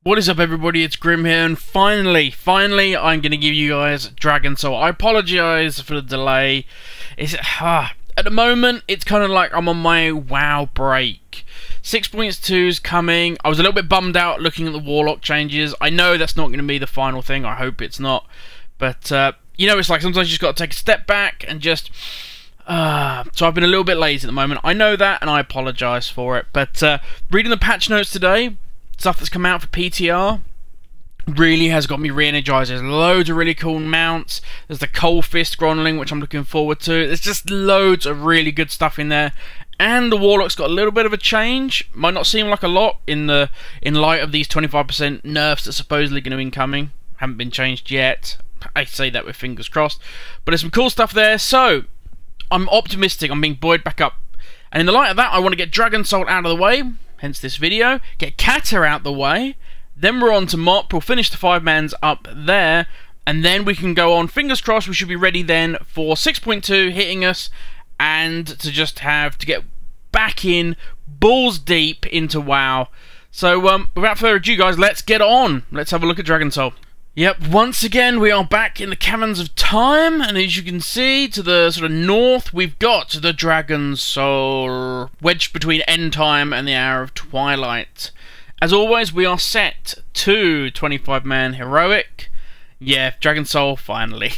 What is up, everybody? It's Grim here, and finally, I'm going to give you guys Dragon Soul. I apologise for the delay. At the moment, it's kind of like I'm on my WoW break. 6.2 is coming. I was a little bit bummed out looking at the Warlock changes. I know that's not going to be the final thing. I hope it's not. But, you know, it's like sometimes you just got to take a step back and just... so I've been a little bit lazy at the moment. I know that, and I apologise for it. But, reading the patch notes today... stuff that's come out for PTR really has got me re-energized. There's loads of really cool mounts. There's the Cold Fist Gronling, which I'm looking forward to. There's just loads of really good stuff in there. And the Warlock's got a little bit of a change. Might not seem like a lot in light of these 25% nerfs that's supposedly going to be coming. Haven't been changed yet. I say that with fingers crossed. But there's some cool stuff there. So, I'm optimistic. I'm being buoyed back up. And in the light of that, I want to get Dragon Soul out of the way. Hence this video. Get Kata out the way. Then we're on to Mop. We'll finish the 5-mans up there. And then we can go on. Fingers crossed we should be ready then for 6.2 hitting us. And to just have to get back in balls deep into WoW. So without further ado, guys, let's get on. Let's have a look at Dragon Soul. Yep, once again we are back in the Caverns of Time, and as you can see to the sort of north we've got the Dragon Soul wedged between End Time and the Hour of Twilight. As always, we are set to 25-man heroic. Yeah, Dragon Soul finally.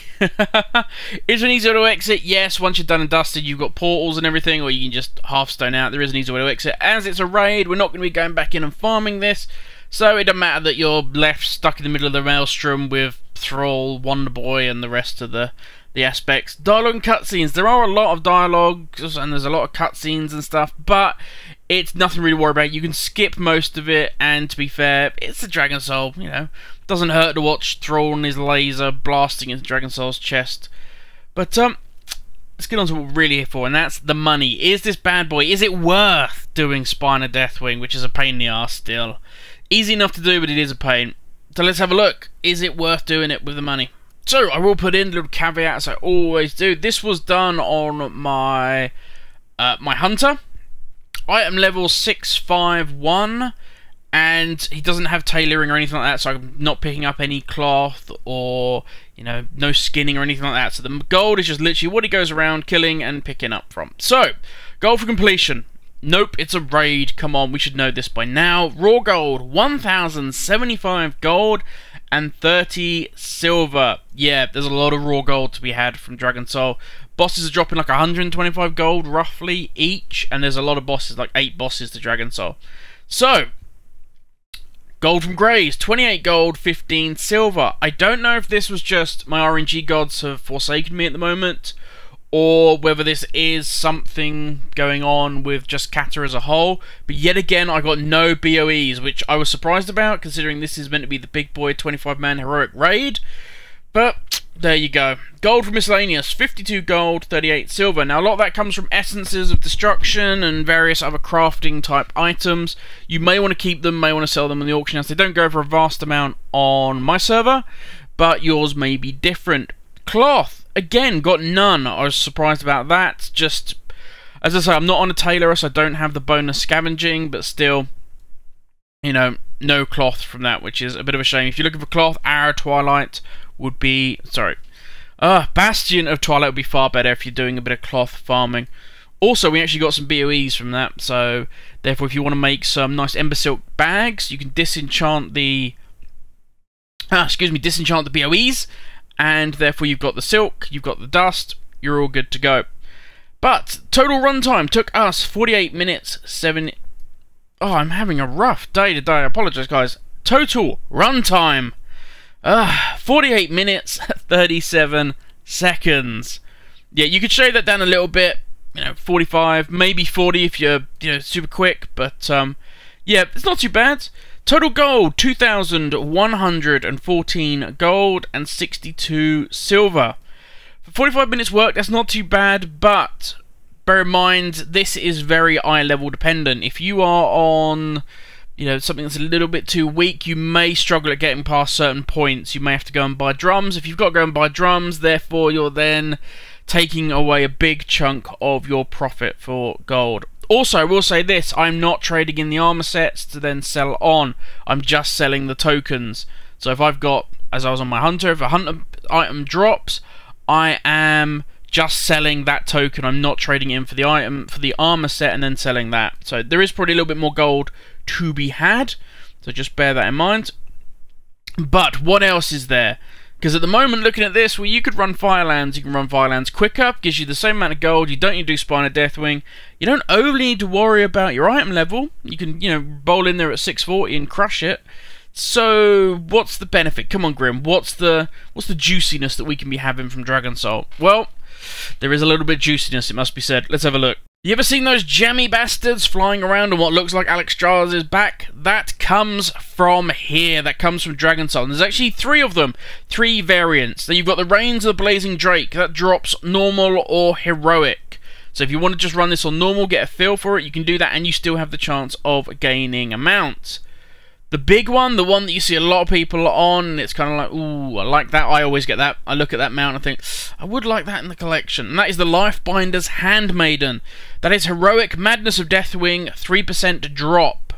Is there an easy way to exit? Yes, once you're done and dusted you've got portals and everything, or you can just half stone out. There is an easy way to exit. As it's a raid, we're not going to be going back in and farming this. So it doesn't matter that you're left stuck in the middle of the maelstrom with Thrall, Wonder Boy, and the rest of the aspects. Dialogue and cutscenes. There are a lot of dialogues and there's a lot of cutscenes and stuff, but it's nothing really to worry about. You can skip most of it, and to be fair, it's a Dragon Soul. You know, doesn't hurt to watch Thrall and his laser blasting into Dragon Soul's chest. But let's get on to what we're really here for, and that's the money. Is this bad boy? Is it worth doing Spine of Deathwing, which is a pain in the arse still? Easy enough to do, but it is a pain. So let's have a look. Is it worth doing it with the money? So I will put in a little caveat, as I always do. This was done on my my hunter. Item level 651, and he doesn't have tailoring or anything like that, so I'm not picking up any cloth or, you know, no skinning or anything like that. So the gold is just literally what he goes around killing and picking up from. So, gold for completion. Nope, it's a raid. Come on, we should know this by now. Raw gold, 1,075 gold and 30 silver. Yeah, there's a lot of raw gold to be had from Dragon Soul. Bosses are dropping like 125 gold roughly each, and there's a lot of bosses, like 8 bosses to Dragon Soul. So, gold from Greys, 28 gold, 15 silver. I don't know if this was just my RNG gods have forsaken me at the moment, or whether this is something going on with just Kata as a whole. But yet again, I got no BOEs, which I was surprised about, considering this is meant to be the big boy 25-man heroic raid. But there you go. Gold for miscellaneous, 52 gold, 38 silver. Now, a lot of that comes from essences of destruction and various other crafting type items. You may want to keep them, may want to sell them on the auction house. They don't go for a vast amount on my server, but yours may be different. Cloth, again, got none. I was surprised about that. Just, as I say, I'm not on a tailorer, so I don't have the bonus scavenging, but still, you know, no cloth from that, which is a bit of a shame. If you're looking for cloth, Hour of Twilight would be, Bastion of Twilight would be far better if you're doing a bit of cloth farming. Also, we actually got some BOEs from that, so therefore if you want to make some nice Ember Silk bags, you can disenchant the disenchant the BOEs, and therefore you've got the silk, you've got the dust, you're all good to go. But total runtime took us 48 minutes 7. Oh, I'm having a rough day today. I apologise, guys. Total runtime 48 minutes 37 seconds. Yeah, you could shave that down a little bit. You know, 45, maybe 40 if you're, you know, super quick. But yeah, it's not too bad. Total gold, 2,114 gold and 62 silver. For 45 minutes work, that's not too bad, but bear in mind, this is very eye level dependent. If you are on, you know, something that's a little bit too weak, you may struggle at getting past certain points. You may have to go and buy drums. If you've got to go and buy drums, therefore you're then taking away a big chunk of your profit for gold. Also, I will say this, I'm not trading in the armor sets to then sell on. I'm just selling the tokens. So if I've got, as I was on my hunter, if a hunter item drops, I am just selling that token. I'm not trading in for the item, for the armor set, and then selling that. So there is probably a little bit more gold to be had. So just bear that in mind. But what else is there? Because at the moment, looking at this, well, you could run Firelands. You can run Firelands quicker, gives you the same amount of gold. You don't need to do Spine of Deathwing. You don't overly need to worry about your item level. You can, you know, bowl in there at 640 and crush it. So, what's the benefit? Come on, Grim. What's the juiciness that we can be having from Dragon Soul? Well, there is a little bit of juiciness, it must be said. Let's have a look. You ever seen those jammy bastards flying around on what looks like Alex Strauss's back? That comes from here. That comes from Dragon Soul. And there's actually 3 of them. 3 variants. So you've got the Reigns of the Blazing Drake. That drops normal or heroic. So if you want to just run this on normal, get a feel for it, you can do that, and you still have the chance of gaining a mount. The big one, the one that you see a lot of people on, it's kind of like, ooh, I like that. I always get that. I look at that mount and think, I would like that in the collection. And that is the Lifebinder's Handmaiden. That is Heroic Madness of Deathwing, 3% drop.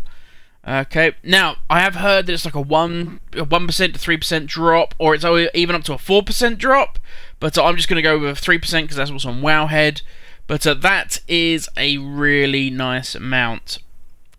Okay, now, I have heard that it's like a 1% to 3% drop, or it's even up to a 4% drop, but I'm just going to go with 3% because that's what's on Wowhead. But that is a really nice mount.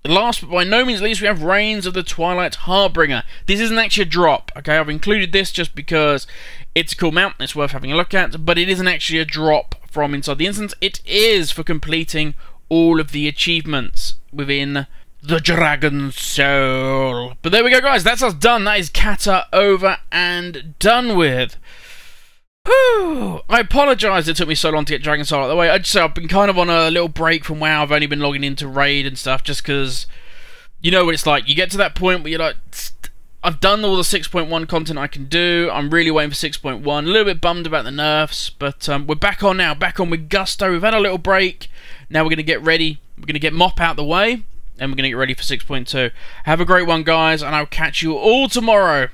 Last but by no means least, we have Reigns of the Twilight Harbinger. This isn't actually a drop, okay? I've included this just because it's a cool mount, it's worth having a look at, but it isn't actually a drop from inside the instance. It is for completing all of the achievements within the Dragon Soul. But there we go, guys. That's us done. That is Kata over and done with. Whew. I apologise it took me so long to get Dragon Soul out of the way. I'd say I've been kind of on a little break from WoW. I've only been logging into Raid and stuff just because, you know what it's like. You get to that point where you're like, I've done all the 6.1 content I can do. I'm really waiting for 6.1. A little bit bummed about the nerfs, but we're back on now. Back on with gusto. We've had a little break. Now we're going to get ready. We're going to get Mop out the way, and we're going to get ready for 6.2. Have a great one, guys, and I'll catch you all tomorrow.